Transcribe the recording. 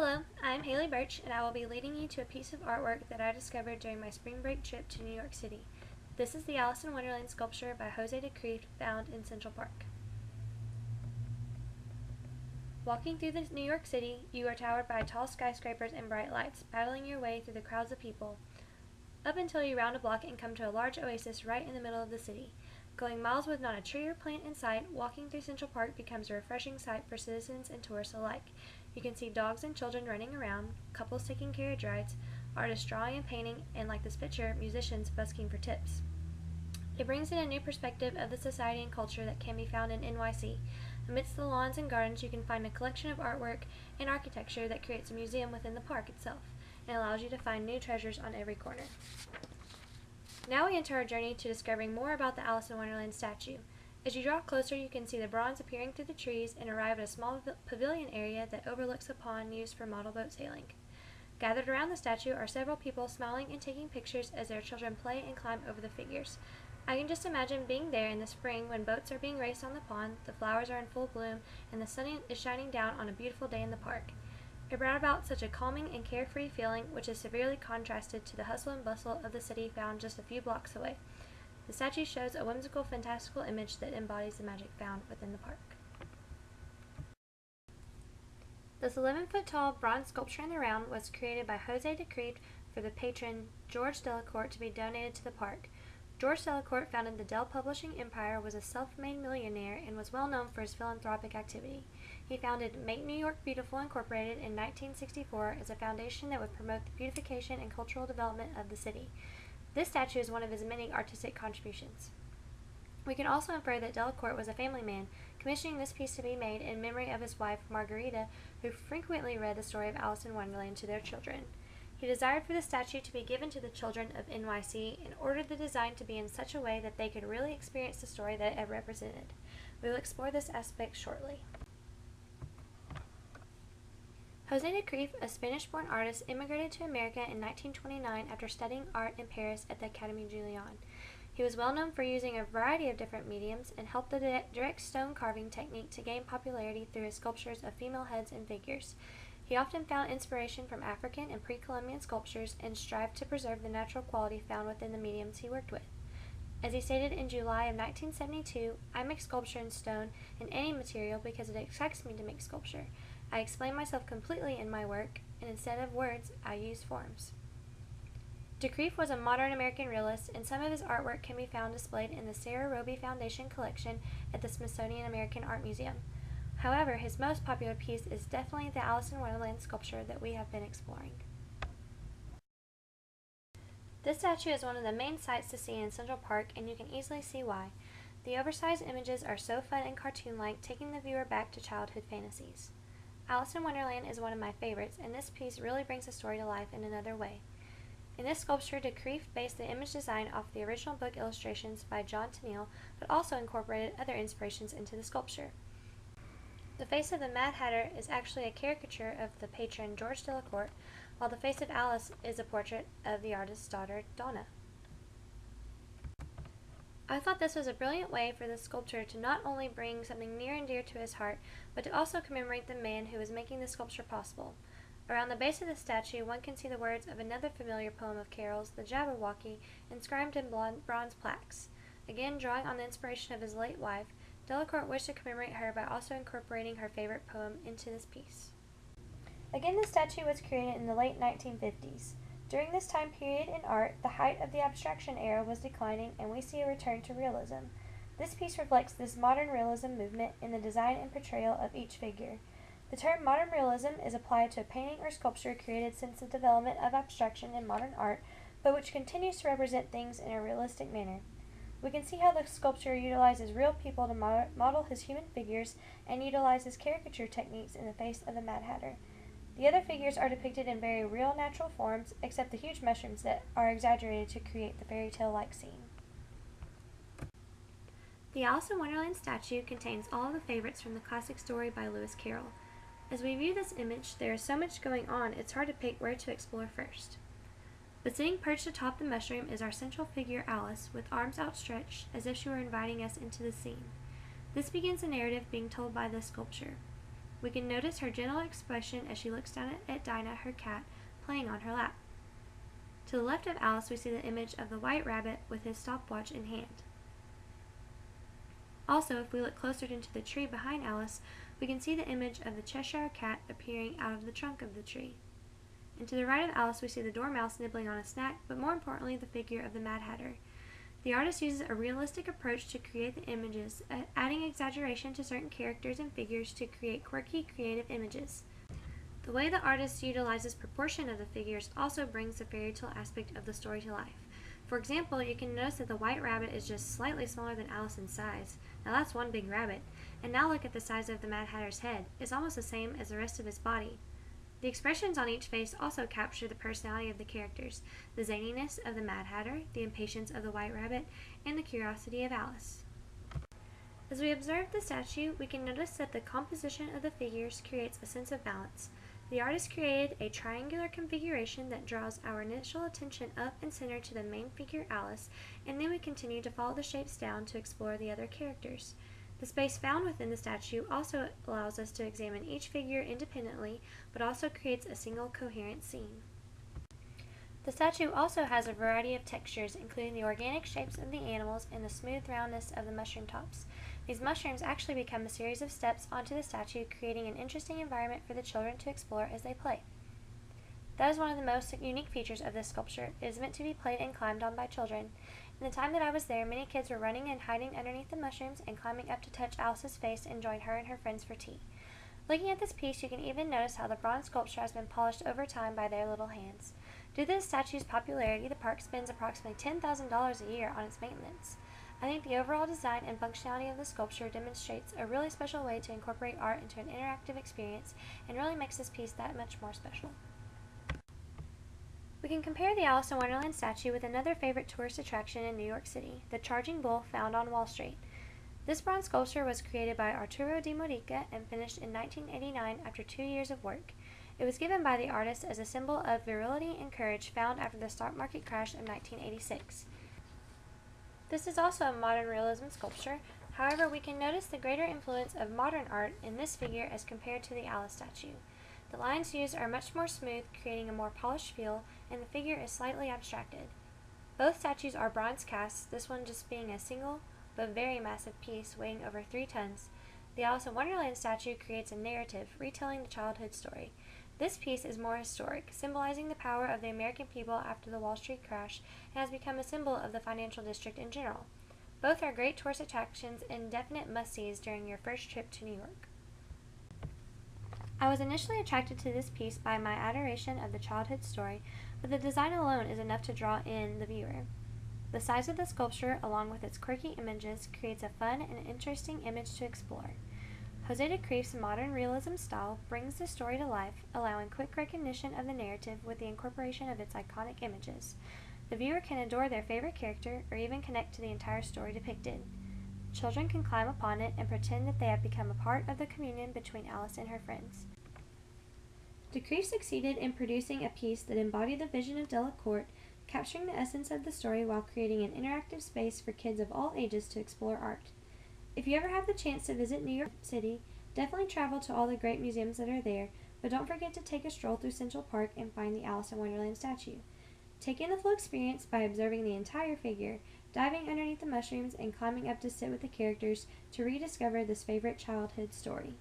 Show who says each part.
Speaker 1: Hello, I'm Haley Birch, and I will be leading you to a piece of artwork that I discovered during my spring break trip to New York City. This is the Alice in Wonderland sculpture by Jose de Creve, found in Central Park. Walking through New York City, you are towered by tall skyscrapers and bright lights, battling your way through the crowds of people, up until you round a block and come to a large oasis right in the middle of the city. Going miles with not a tree or plant in sight, walking through Central Park becomes a refreshing sight for citizens and tourists alike. You can see dogs and children running around, couples taking carriage rides, artists drawing and painting, and like this picture, musicians busking for tips. It brings in a new perspective of the society and culture that can be found in NYC. Amidst the lawns and gardens, you can find a collection of artwork and architecture that creates a museum within the park itself, and allows you to find new treasures on every corner. Now we enter our journey to discovering more about the Alice in Wonderland statue. As you draw closer, you can see the bronze appearing through the trees and arrive at a small pavilion area that overlooks a pond used for model boat sailing. Gathered around the statue are several people smiling and taking pictures as their children play and climb over the figures. I can just imagine being there in the spring when boats are being raced on the pond, the flowers are in full bloom, and the sun is shining down on a beautiful day in the park. It brought about such a calming and carefree feeling, which is severely contrasted to the hustle and bustle of the city found just a few blocks away. The statue shows a whimsical, fantastical image that embodies the magic found within the park. This 11-foot-tall bronze sculpture in the round was created by Jose de Creve for the patron George Delacourt to be donated to the park. George Delacourt founded the Dell Publishing Empire, was a self-made millionaire, and was well known for his philanthropic activity. He founded Make New York Beautiful Incorporated in 1964 as a foundation that would promote the beautification and cultural development of the city. This statue is one of his many artistic contributions. We can also infer that Delacourt was a family man, commissioning this piece to be made in memory of his wife, Margarita, who frequently read the story of Alice in Wonderland to their children. He desired for the statue to be given to the children of NYC and ordered the design to be in such a way that they could really experience the story that it represented. We will explore this aspect shortly. Jose de Creve, a Spanish-born artist, immigrated to America in 1929 after studying art in Paris at the Académie Julian. He was well known for using a variety of different mediums and helped the direct stone carving technique to gain popularity through his sculptures of female heads and figures. He often found inspiration from African and pre-Columbian sculptures and strived to preserve the natural quality found within the mediums he worked with. As he stated in July of 1972, "I make sculpture in stone and any material because it excites me to make sculpture. I explain myself completely in my work, and instead of words, I use forms." De Creve was a modern American realist, and some of his artwork can be found displayed in the Sarah Roby Foundation collection at the Smithsonian American Art Museum. However, his most popular piece is definitely the Alice in Wonderland sculpture that we have been exploring. This statue is one of the main sights to see in Central Park, and you can easily see why. The oversized images are so fun and cartoon-like, taking the viewer back to childhood fantasies. Alice in Wonderland is one of my favorites, and this piece really brings the story to life in another way. In this sculpture, de Creve based the image design off the original book illustrations by John Tenniel, but also incorporated other inspirations into the sculpture. The face of the Mad Hatter is actually a caricature of the patron George Delacourt, while the face of Alice is a portrait of the artist's daughter, Donna. I thought this was a brilliant way for the sculptor to not only bring something near and dear to his heart, but to also commemorate the man who was making the sculpture possible. Around the base of the statue, one can see the words of another familiar poem of Carol's, The Jabberwocky, inscribed in bronze plaques. Again, drawing on the inspiration of his late wife, Delacourt wished to commemorate her by also incorporating her favorite poem into this piece. Again, the statue was created in the late 1950s. During this time period in art, the height of the abstraction era was declining, and we see a return to realism. This piece reflects this modern realism movement in the design and portrayal of each figure. The term modern realism is applied to a painting or sculpture created since the development of abstraction in modern art, but which continues to represent things in a realistic manner. We can see how the sculpture utilizes real people to model his human figures and utilizes caricature techniques in the face of the Mad Hatter. The other figures are depicted in very real natural forms, except the huge mushrooms that are exaggerated to create the fairy tale-like scene. The Alice in Wonderland statue contains all of the favorites from the classic story by Lewis Carroll. As we view this image, there is so much going on, it's hard to pick where to explore first. But sitting perched atop the mushroom is our central figure, Alice, with arms outstretched as if she were inviting us into the scene. This begins the narrative being told by the sculpture. We can notice her gentle expression as she looks down at Dinah, her cat, playing on her lap. To the left of Alice, we see the image of the white rabbit with his stopwatch in hand. Also, if we look closer into the tree behind Alice, we can see the image of the Cheshire cat appearing out of the trunk of the tree. And to the right of Alice, we see the dormouse nibbling on a snack, but more importantly, the figure of the Mad Hatter. The artist uses a realistic approach to create the images, adding exaggeration to certain characters and figures to create quirky, creative images. The way the artist utilizes proportion of the figures also brings the fairy tale aspect of the story to life. For example, you can notice that the white rabbit is just slightly smaller than Alice in size. Now that's one big rabbit. And now look at the size of the Mad Hatter's head. It's almost the same as the rest of his body. The expressions on each face also capture the personality of the characters, the zaniness of the Mad Hatter, the impatience of the White Rabbit, and the curiosity of Alice. As we observe the statue, we can notice that the composition of the figures creates a sense of balance. The artist created a triangular configuration that draws our initial attention up and center to the main figure Alice, and then we continue to follow the shapes down to explore the other characters. The space found within the statue also allows us to examine each figure independently, but also creates a single coherent scene. The statue also has a variety of textures, including the organic shapes of the animals and the smooth roundness of the mushroom tops. These mushrooms actually become a series of steps onto the statue, creating an interesting environment for the children to explore as they play. That is one of the most unique features of this sculpture. It is meant to be played and climbed on by children. In the time that I was there, many kids were running and hiding underneath the mushrooms and climbing up to touch Alice's face and join her and her friends for tea. Looking at this piece, you can even notice how the bronze sculpture has been polished over time by their little hands. Due to the statue's popularity, the park spends approximately $10,000 a year on its maintenance. I think the overall design and functionality of the sculpture demonstrates a really special way to incorporate art into an interactive experience and really makes this piece that much more special. We can compare the Alice in Wonderland statue with another favorite tourist attraction in New York City, the Charging Bull found on Wall Street. This bronze sculpture was created by Arturo Di Modica and finished in 1989 after 2 years of work. It was given by the artist as a symbol of virility and courage found after the stock market crash of 1986. This is also a modern realism sculpture. However, we can notice the greater influence of modern art in this figure as compared to the Alice statue. The lines used are much more smooth, creating a more polished feel, and the figure is slightly abstracted. Both statues are bronze casts, this one just being a single but very massive piece weighing over 3 tons. The Alice in Wonderland statue creates a narrative, retelling the childhood story. This piece is more historic, symbolizing the power of the American people after the Wall Street crash, and has become a symbol of the financial district in general. Both are great tourist attractions and definite must-sees during your first trip to New York. I was initially attracted to this piece by my adoration of the childhood story, but the design alone is enough to draw in the viewer. The size of the sculpture, along with its quirky images, creates a fun and interesting image to explore. Jose de Creef's modern realism style brings the story to life, allowing quick recognition of the narrative with the incorporation of its iconic images. The viewer can adore their favorite character or even connect to the entire story depicted. Children can climb upon it and pretend that they have become a part of the communion between Alice and her friends. De Creef succeeded in producing a piece that embodied the vision of Delacorte, capturing the essence of the story while creating an interactive space for kids of all ages to explore art. If you ever have the chance to visit New York City, definitely travel to all the great museums that are there, but don't forget to take a stroll through Central Park and find the Alice in Wonderland statue. Take in the full experience by observing the entire figure, diving underneath the mushrooms, and climbing up to sit with the characters to rediscover this favorite childhood story.